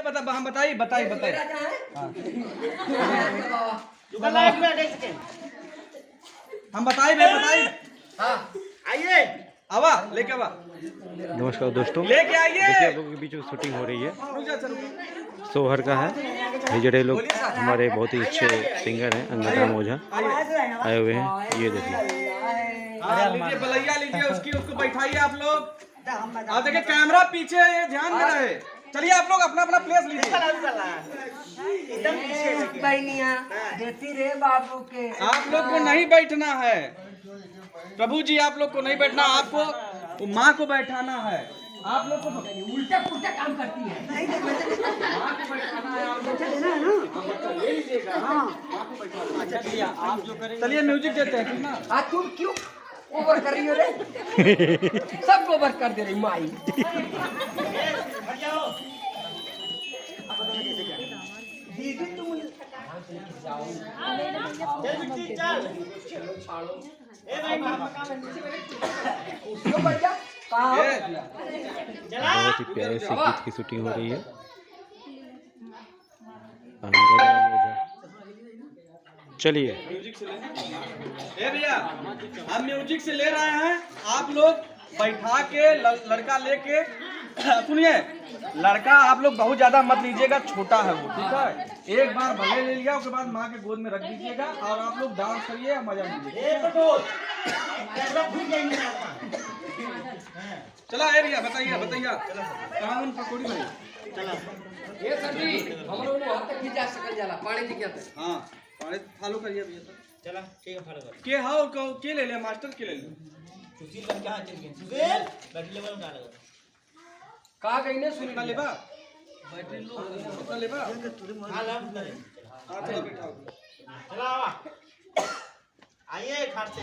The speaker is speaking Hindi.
हम बताइए बताइए बताइए। हम बताइए बताइए। आइए आवा लेके आवा। नमस्कार दोस्तों, लेके आइए। देखिए आप लोगों के बीच में शूटिंग हो रही है, सोहर का है। हिजड़े लोग हमारे बहुत ही अच्छे सिंगर हैं, अंगद ओझा आए हुए हैं, ये देखिए। लीजिए बलैया लीजिए, उसको बैठाइए आप लोग। आप देखिए कैमरा पीछे है, ध्यान में रहे। चलिए आप लोग अपना अपना प्लेस लीजिए। देती रे बाबू के। आप लोग को नहीं बैठना है प्रभु जी, आप लोग को नहीं बैठना, आपको माँ को बैठाना है। आप लोग को उल्टा पुल्टा काम करती है। माँ को बैठाना है। आप लोग ले लीजिएगा। अच्छा चलिए आप जो करेंगे। चलिए म्यूजिक देते हैं ना। आज तुम क्यों ओवर कर रही हो रे? सब ओवर कर दे रही माई। दीदी तुम बहुत ही प्यारे से गीत की शूटिंग हो रही है। चलिए म्यूजिक से भैया हम म्यूजिक से ले रहे हैं। आप लोग बैठा के लड़का लेके सुनिए, लड़का आप लोग बहुत ज्यादा मत लीजिएगा, छोटा है वो, ठीक है। एक बार भले ले लिया, उसके बाद माँ के गोद में रख दीजिएगा और आप लोग डांस करिए, मजा लीजिए। चला ए भैया बताइए कहाँ उन पकौड़ी भाई। ये सर जी हम लोग वहां तक नहीं जा सकल जाला पानी जी के। हाँ पानी फॉलो करिए भैया। चला ठीक है फॉलो कर के हाउ के ले ले मास्टर के ले ले। सुशील बन कहां चल गए? सुशील बैठ ले बोल कहां लगा कहा गई ने सुन ना लेबा बैटरी लो ना लेबा। हां ला करे हां चलो बैठाओ। चला आवा आइए खाते